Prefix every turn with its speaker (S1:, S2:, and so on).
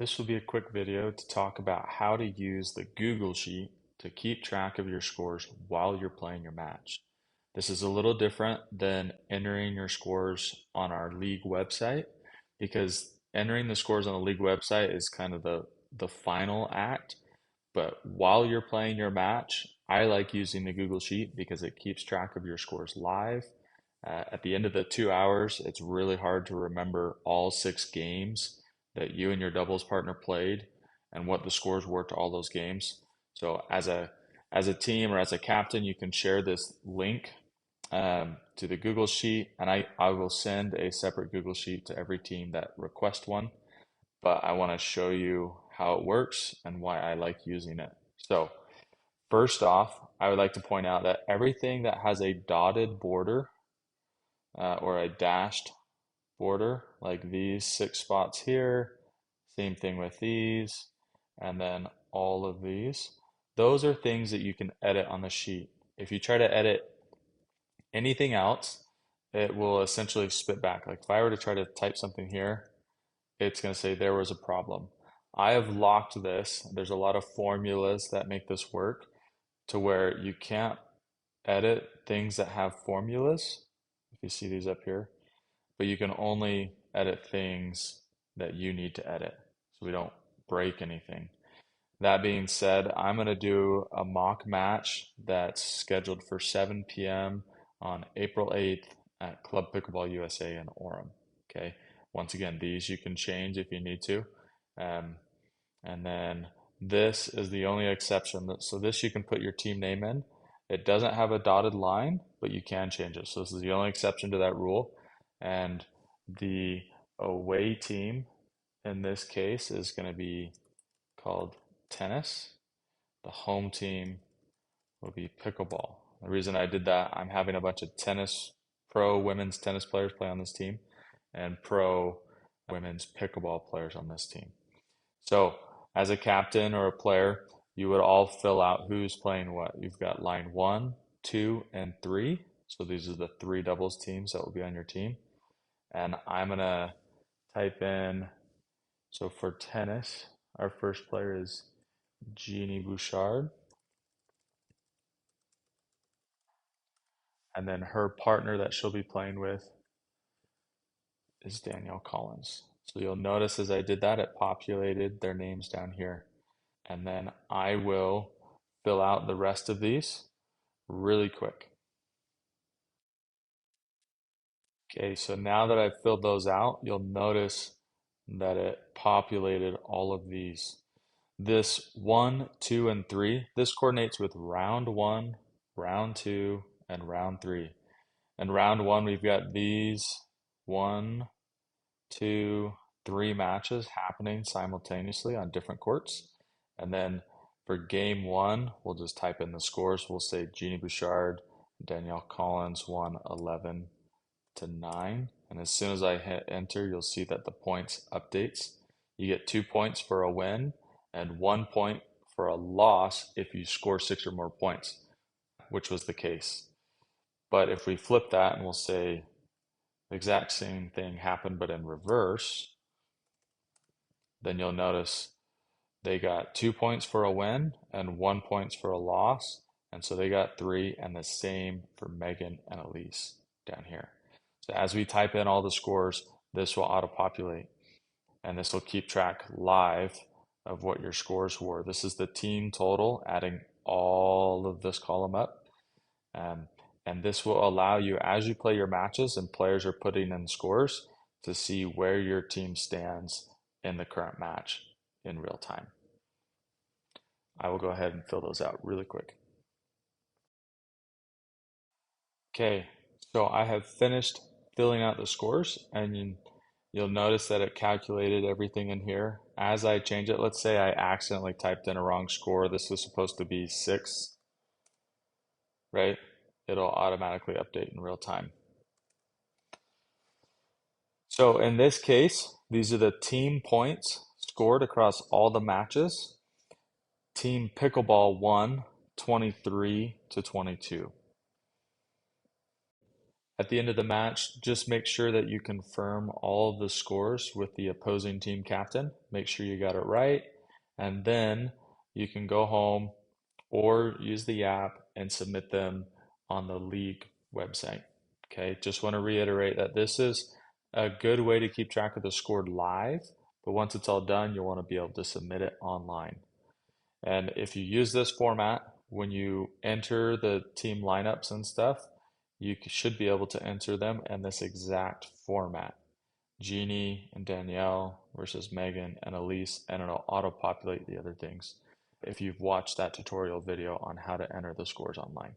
S1: This will be a quick video to talk about how to use the Google Sheet to keep track of your scores while you're playing your match. This is a little different than entering your scores on our league website because entering the scores on the league website is kind of the final act. But while you're playing your match, I like using the Google Sheet because it keeps track of your scores live. At the end of the 2 hours, it's really hard to remember all 6 games that you and your doubles partner played and what the scores were to all those games. So as a team or as a captain, you can share this link to the Google Sheet, and I will send a separate Google Sheet to every team that requests one. But I want to show you how it works and why I like using it. So first off, I would like to point out that everything that has a dotted border or a dashed border, like these 6 spots here, same thing with these, and then all of these. Those are things that you can edit on the sheet. If you try to edit anything else, it will essentially spit back. Like if I were to try to type something here, it's going to say there was a problem. I have locked this. There's a lot of formulas that make this work to where you can't edit things that have formulas. If you see these up here, but you can only edit things that you need to edit so we don't break anything. That being said, I'm going to do a mock match that's scheduled for 7 p.m. on April 8th at Club Pickleball USA in Orem. Okay. Once again, these you can change if you need to. Um, and then this is the only exception. So this you can put your team name in. It doesn't have a dotted line, but you can change it. So this is the only exception to that rule. And the away team in this case is going to be called tennis. The home team will be pickleball. The reason I did that, I'm having a bunch of pro women's tennis players play on this team and pro women's pickleball players on this team. So as a captain or a player, you would all fill out who's playing what. You've got line 1, 2, and 3. So these are the 3 doubles teams that will be on your team. And I'm going to type in, so for tennis, our first player is Jeannie Bouchard. And then her partner that she'll be playing with is Danielle Collins. So you'll notice as I did that, it populated their names down here. And then I will fill out the rest of these really quick. Okay, so now that I've filled those out, you'll notice that it populated all of these. This 1, 2, and 3, this coordinates with round 1, round 2, and round 3. And round 1, we've got these 1, 2, 3 matches happening simultaneously on different courts. And then for game 1, we'll just type in the scores. We'll say Jeannie Bouchard, Danielle Collins won 11 to 9. And as soon as I hit enter, you'll see that the points updates. You get 2 points for a win and 1 point for a loss if you score 6 or more points, which was the case. But if we flip that and we'll say the exact same thing happened but in reverse, then you'll notice they got 2 points for a win and 1 point for a loss. And so they got 3, and the same for Megan and Elise down here. So as we type in all the scores, this will auto-populate, and this will keep track live of what your scores were. This is the team total, adding all of this column up. And this will allow you, as you play your matches and players are putting in scores, to see where your team stands in the current match in real time. I will go ahead and fill those out really quick. Okay, so I have finished filling out the scores, and you'll notice that it calculated everything in here. As I change it, let's say I accidentally typed in a wrong score. This was supposed to be 6, right? It'll automatically update in real time. So in this case, these are the team points scored across all the matches. Team Pickleball won 23 to 22. At the end of the match, just make sure that you confirm all of the scores with the opposing team captain. Make sure you got it right. And then you can go home or use the app and submit them on the league website. Okay, just want to reiterate that this is a good way to keep track of the score live, but once it's all done, you'll want to be able to submit it online. And if you use this format, when you enter the team lineups and stuff, you should be able to enter them in this exact format. Jeannie and Danielle versus Megan and Elise, and it'll auto-populate the other things if you've watched that tutorial video on how to enter the scores online.